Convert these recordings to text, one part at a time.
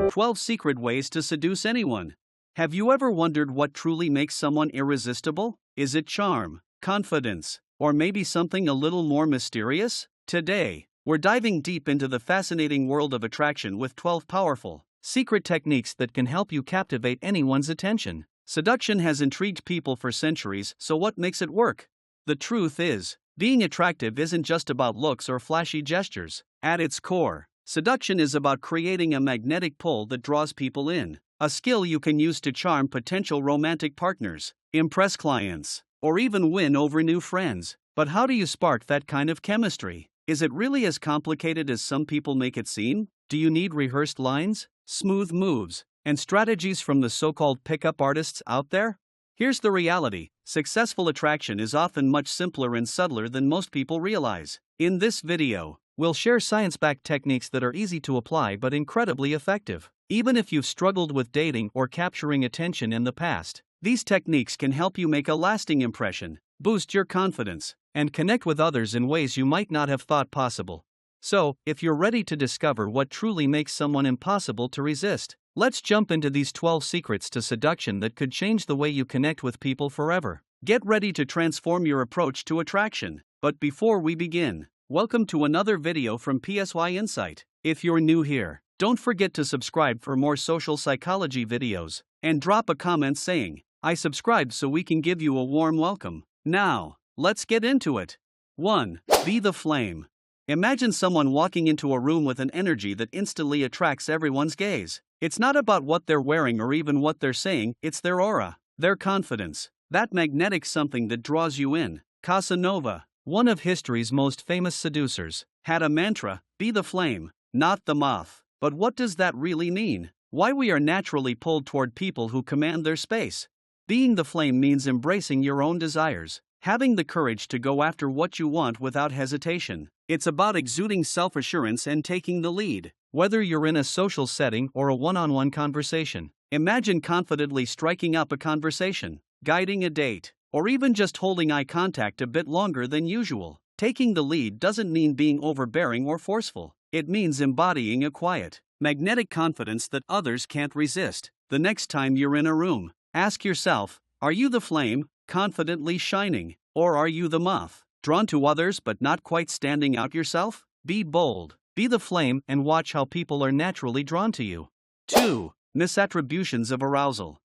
12 Secret Ways to Seduce Anyone. Have you ever wondered what truly makes someone irresistible? Is it charm, confidence, or maybe something a little more mysterious? Today, we're diving deep into the fascinating world of attraction with 12 powerful, secret techniques that can help you captivate anyone's attention. Seduction has intrigued people for centuries, so what makes it work? The truth is, being attractive isn't just about looks or flashy gestures. At its core, seduction is about creating a magnetic pull that draws people in, a skill you can use to charm potential romantic partners, impress clients, or even win over new friends. But how do you spark that kind of chemistry? Is it really as complicated as some people make it seem? Do you need rehearsed lines, smooth moves, and strategies from the so-called pickup artists out there? Here's the reality: successful attraction is often much simpler and subtler than most people realize. In this video, we'll share science-backed techniques that are easy to apply but incredibly effective. Even if you've struggled with dating or capturing attention in the past, these techniques can help you make a lasting impression, boost your confidence, and connect with others in ways you might not have thought possible. So, if you're ready to discover what truly makes someone impossible to resist, let's jump into these 12 secrets to seduction that could change the way you connect with people forever. Get ready to transform your approach to attraction. But before we begin, welcome to another video from PSY Insight. If you're new here, don't forget to subscribe for more social psychology videos, and drop a comment saying, "I subscribed," so we can give you a warm welcome. Now, let's get into it. 1. Be the flame. Imagine someone walking into a room with an energy that instantly attracts everyone's gaze. It's not about what they're wearing or even what they're saying, it's their aura, their confidence, that magnetic something that draws you in. Casanova, one of history's most famous seducers, had a mantra: be the flame, not the moth. But what does that really mean? Why we are naturally pulled toward people who command their space? Being the flame means embracing your own desires, having the courage to go after what you want without hesitation. It's about exuding self-assurance and taking the lead. Whether you're in a social setting or a one-on-one conversation, imagine confidently striking up a conversation, guiding a date, or even just holding eye contact a bit longer than usual. Taking the lead doesn't mean being overbearing or forceful. It means embodying a quiet, magnetic confidence that others can't resist. The next time you're in a room, ask yourself, are you the flame, confidently shining, or are you the moth, drawn to others but not quite standing out yourself? Be bold, be the flame, and watch how people are naturally drawn to you. 2. Misattributions of arousal.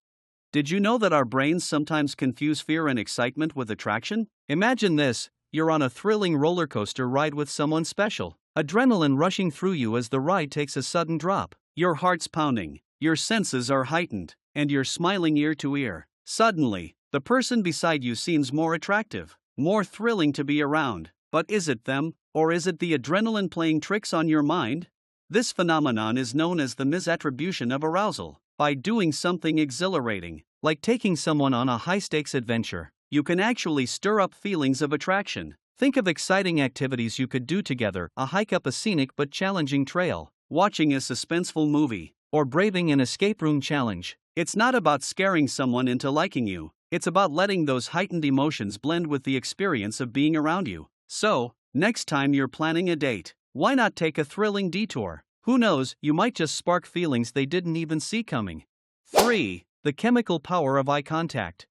Did you know that our brains sometimes confuse fear and excitement with attraction? Imagine this: you're on a thrilling roller coaster ride with someone special. Adrenaline rushing through you as the ride takes a sudden drop. Your heart's pounding, your senses are heightened, and you're smiling ear to ear. Suddenly, the person beside you seems more attractive, more thrilling to be around. But is it them, or is it the adrenaline playing tricks on your mind? This phenomenon is known as the misattribution of arousal. By doing something exhilarating, like taking someone on a high-stakes adventure, you can actually stir up feelings of attraction. Think of exciting activities you could do together: a hike up a scenic but challenging trail, watching a suspenseful movie, or braving an escape room challenge. It's not about scaring someone into liking you, it's about letting those heightened emotions blend with the experience of being around you. So, next time you're planning a date, why not take a thrilling detour? Who knows, you might just spark feelings they didn't even see coming. 3. The chemical power of eye contact.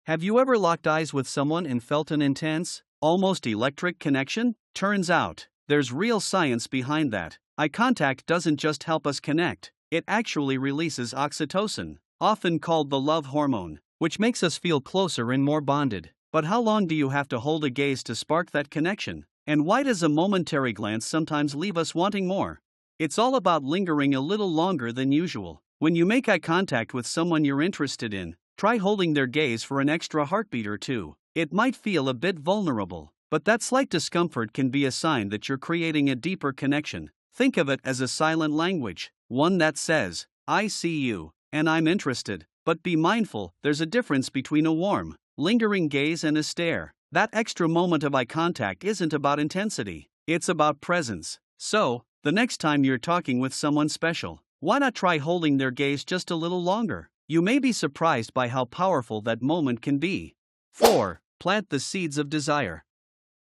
Have you ever locked eyes with someone and felt an intense, almost electric connection? Turns out, there's real science behind that. Eye contact doesn't just help us connect, it actually releases oxytocin, often called the love hormone, which makes us feel closer and more bonded. But how long do you have to hold a gaze to spark that connection? And why does a momentary glance sometimes leave us wanting more? It's all about lingering a little longer than usual. When you make eye contact with someone you're interested in, try holding their gaze for an extra heartbeat or two. It might feel a bit vulnerable, but that slight discomfort can be a sign that you're creating a deeper connection. Think of it as a silent language, one that says, "I see you, and I'm interested." But be mindful, there's a difference between a warm, lingering gaze and a stare. That extra moment of eye contact isn't about intensity, it's about presence. So, the next time you're talking with someone special, why not try holding their gaze just a little longer? You may be surprised by how powerful that moment can be. 4. Plant the seeds of desire.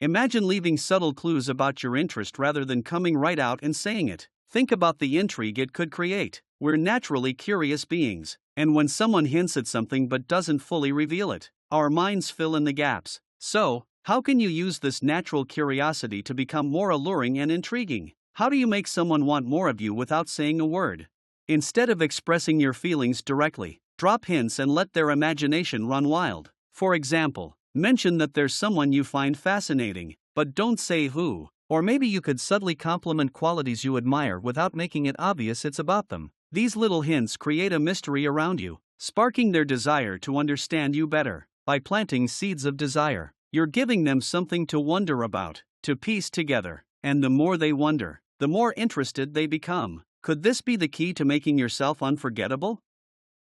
Imagine leaving subtle clues about your interest rather than coming right out and saying it. Think about the intrigue it could create. We're naturally curious beings, and when someone hints at something but doesn't fully reveal it, our minds fill in the gaps. So, how can you use this natural curiosity to become more alluring and intriguing? How do you make someone want more of you without saying a word? Instead of expressing your feelings directly, drop hints and let their imagination run wild. For example, mention that there's someone you find fascinating, but don't say who. Or maybe you could subtly compliment qualities you admire without making it obvious it's about them. These little hints create a mystery around you, sparking their desire to understand you better. By planting seeds of desire, you're giving them something to wonder about, to piece together, and the more they wonder, the more interested they become. Could this be the key to making yourself unforgettable?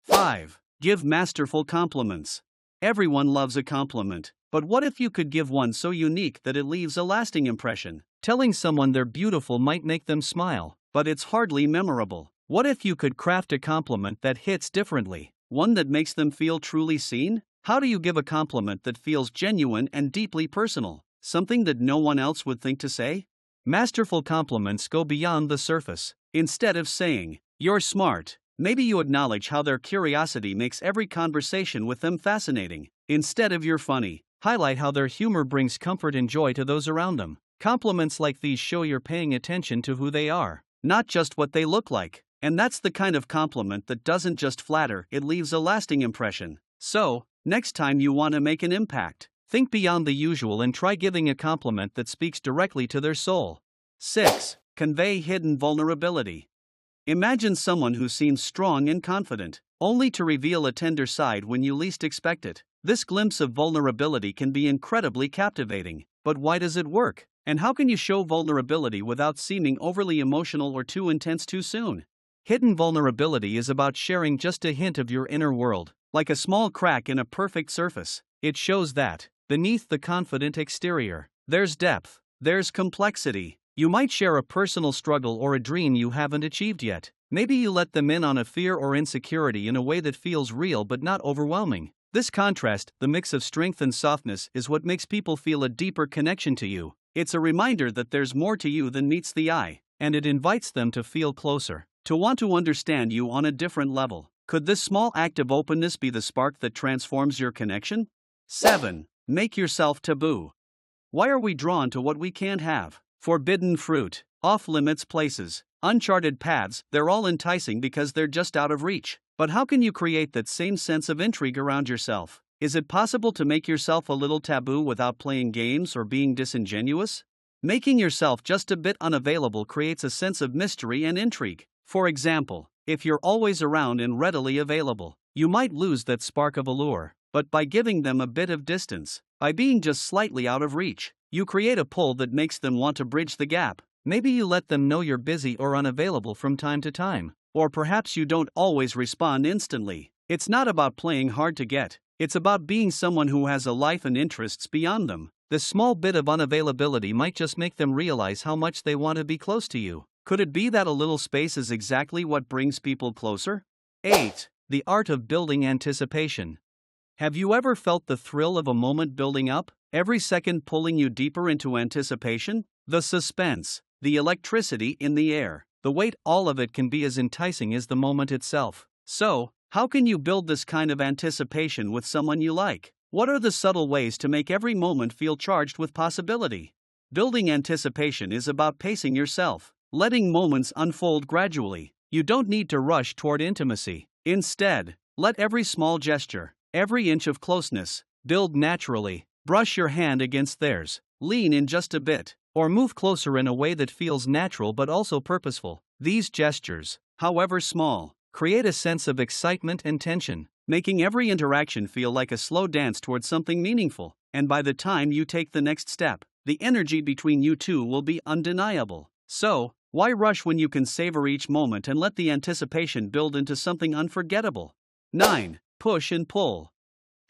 5. Give masterful compliments. Everyone loves a compliment, but what if you could give one so unique that it leaves a lasting impression? Telling someone they're beautiful might make them smile, but it's hardly memorable. What if you could craft a compliment that hits differently, one that makes them feel truly seen? How do you give a compliment that feels genuine and deeply personal, something that no one else would think to say? Masterful compliments go beyond the surface. Instead of saying, "You're smart," maybe you acknowledge how their curiosity makes every conversation with them fascinating. Instead of "You're funny," highlight how their humor brings comfort and joy to those around them. Compliments like these show you're paying attention to who they are, not just what they look like. And that's the kind of compliment that doesn't just flatter, it leaves a lasting impression. So, next time you want to make an impact, think beyond the usual and try giving a compliment that speaks directly to their soul. 6. Convey hidden vulnerability. Imagine someone who seems strong and confident, only to reveal a tender side when you least expect it. This glimpse of vulnerability can be incredibly captivating, but why does it work? And how can you show vulnerability without seeming overly emotional or too intense too soon? Hidden vulnerability is about sharing just a hint of your inner world, like a small crack in a perfect surface. It shows that, beneath the confident exterior, there's depth, there's complexity. You might share a personal struggle or a dream you haven't achieved yet. Maybe you let them in on a fear or insecurity in a way that feels real but not overwhelming. This contrast, the mix of strength and softness, is what makes people feel a deeper connection to you. It's a reminder that there's more to you than meets the eye, and it invites them to feel closer, to want to understand you on a different level. Could this small act of openness be the spark that transforms your connection? 7. Make yourself taboo. Why are we drawn to what we can't have? Forbidden fruit, off-limits places, uncharted paths, they're all enticing because they're just out of reach. But how can you create that same sense of intrigue around yourself? Is it possible to make yourself a little taboo without playing games or being disingenuous? Making yourself just a bit unavailable creates a sense of mystery and intrigue. For example, if you're always around and readily available, you might lose that spark of allure. But by giving them a bit of distance, by being just slightly out of reach, you create a pull that makes them want to bridge the gap. Maybe you let them know you're busy or unavailable from time to time. Or perhaps you don't always respond instantly. It's not about playing hard to get, it's about being someone who has a life and interests beyond them. This small bit of unavailability might just make them realize how much they want to be close to you. Could it be that a little space is exactly what brings people closer? 8. The art of building anticipation. Have you ever felt the thrill of a moment building up, every second pulling you deeper into anticipation? The suspense, the electricity in the air, the wait, all of it can be as enticing as the moment itself. So, how can you build this kind of anticipation with someone you like? What are the subtle ways to make every moment feel charged with possibility? Building anticipation is about pacing yourself, letting moments unfold gradually. You don't need to rush toward intimacy. Instead, let every small gesture, every inch of closeness, build naturally. Brush your hand against theirs, lean in just a bit, or move closer in a way that feels natural but also purposeful. These gestures, however small, create a sense of excitement and tension, making every interaction feel like a slow dance towards something meaningful. And by the time you take the next step, the energy between you two will be undeniable. So, why rush when you can savor each moment and let the anticipation build into something unforgettable? 9. Push and pull.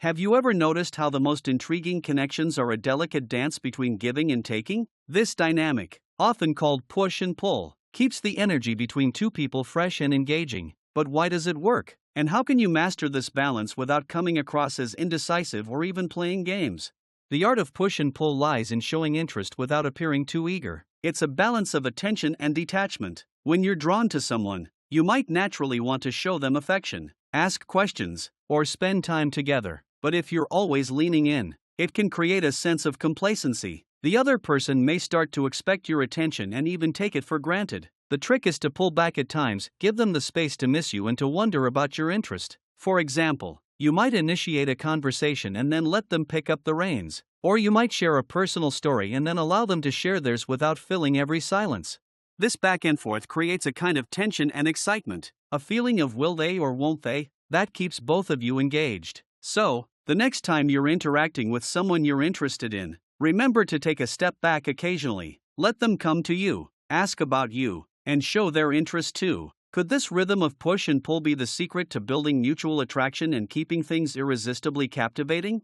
Have you ever noticed how the most intriguing connections are a delicate dance between giving and taking? This dynamic, often called push and pull, keeps the energy between two people fresh and engaging. But why does it work? And how can you master this balance without coming across as indecisive or even playing games? The art of push and pull lies in showing interest without appearing too eager. It's a balance of attention and detachment. When you're drawn to someone, You might naturally want to show them affection, ask questions, or spend time together. But if you're always leaning in, it can create a sense of complacency. The other person may start to expect your attention and even take it for granted. The trick is to pull back at times, give them the space to miss you and to wonder about your interest. For example, you might initiate a conversation and then let them pick up the reins. Or you might share a personal story and then allow them to share theirs without filling every silence. This back and forth creates a kind of tension and excitement, a feeling of will they or won't they, that keeps both of you engaged. So, the next time you're interacting with someone you're interested in, remember to take a step back occasionally, let them come to you, ask about you, and show their interest too. Could this rhythm of push and pull be the secret to building mutual attraction and keeping things irresistibly captivating?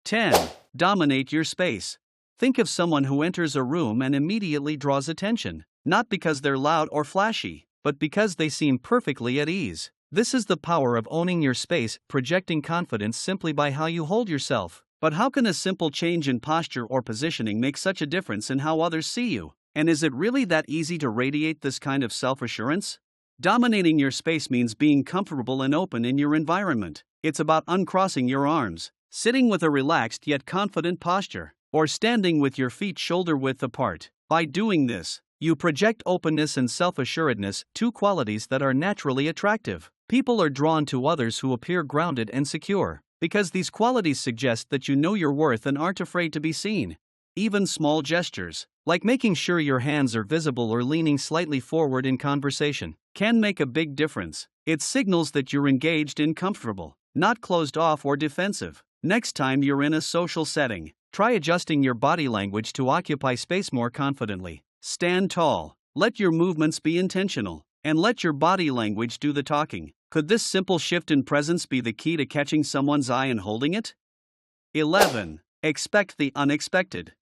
10. Dominate your space. Think of someone who enters a room and immediately draws attention, not because they're loud or flashy, but because they seem perfectly at ease. This is the power of owning your space, projecting confidence simply by how you hold yourself. But how can a simple change in posture or positioning make such a difference in how others see you? And is it really that easy to radiate this kind of self-assurance? Dominating your space means being comfortable and open in your environment. It's about uncrossing your arms, sitting with a relaxed yet confident posture, or standing with your feet shoulder-width apart. By doing this, you project openness and self-assuredness, two qualities that are naturally attractive. People are drawn to others who appear grounded and secure, because these qualities suggest that you know your worth and aren't afraid to be seen. Even small gestures, like making sure your hands are visible or leaning slightly forward in conversation, can make a big difference. It signals that you're engaged and comfortable, not closed off or defensive. Next time you're in a social setting, try adjusting your body language to occupy space more confidently. Stand tall, let your movements be intentional, and let your body language do the talking. Could this simple shift in presence be the key to catching someone's eye and holding it? 11. Expect the unexpected.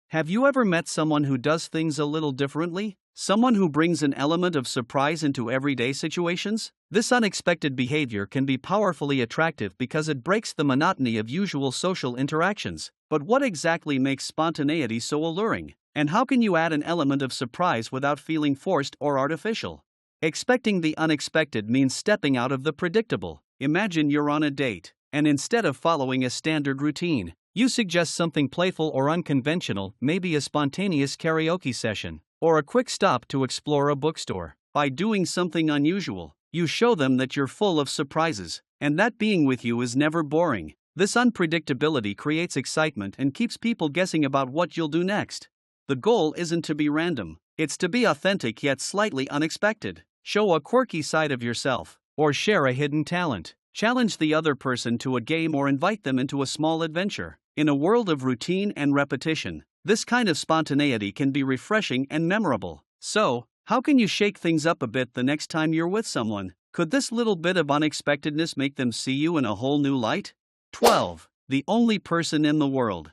Have you ever met someone who does things a little differently? Someone who brings an element of surprise into everyday situations? This unexpected behavior can be powerfully attractive because it breaks the monotony of usual social interactions. But what exactly makes spontaneity so alluring? And how can you add an element of surprise without feeling forced or artificial? Expecting the unexpected means stepping out of the predictable. Imagine you're on a date, and instead of following a standard routine, you suggest something playful or unconventional, maybe a spontaneous karaoke session, or a quick stop to explore a bookstore. By doing something unusual, you show them that you're full of surprises, and that being with you is never boring. This unpredictability creates excitement and keeps people guessing about what you'll do next. The goal isn't to be random, it's to be authentic yet slightly unexpected. Show a quirky side of yourself, or share a hidden talent. Challenge the other person to a game or invite them into a small adventure. In a world of routine and repetition, this kind of spontaneity can be refreshing and memorable. So, how can you shake things up a bit the next time you're with someone? Could this little bit of unexpectedness make them see you in a whole new light? 12. The only person in the world.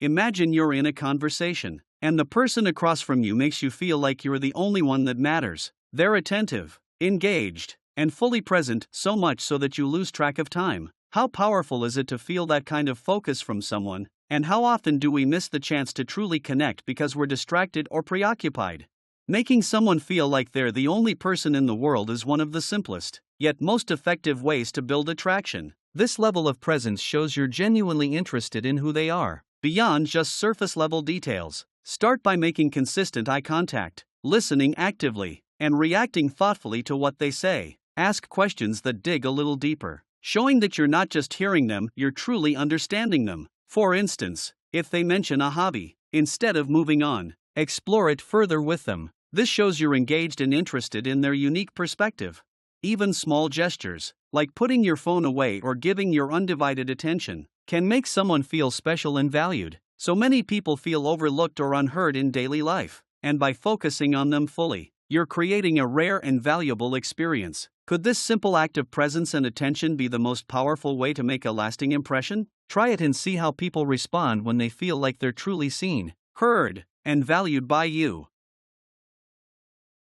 Imagine you're in a conversation, and the person across from you makes you feel like you're the only one that matters. They're attentive, engaged, and fully present, so much so that you lose track of time. How powerful is it to feel that kind of focus from someone, and how often do we miss the chance to truly connect because we're distracted or preoccupied? Making someone feel like they're the only person in the world is one of the simplest, yet most effective ways to build attraction. This level of presence shows you're genuinely interested in who they are, beyond just surface-level details. Start by making consistent eye contact, listening actively, and reacting thoughtfully to what they say. Ask questions that dig a little deeper, showing that you're not just hearing them, you're truly understanding them. For instance, if they mention a hobby, instead of moving on, explore it further with them. This shows you're engaged and interested in their unique perspective. Even small gestures, like putting your phone away or giving your undivided attention, can make someone feel special and valued. So many people feel overlooked or unheard in daily life, and by focusing on them fully, you're creating a rare and valuable experience. Could this simple act of presence and attention be the most powerful way to make a lasting impression? Try it and see how people respond when they feel like they're truly seen, heard, and valued by you.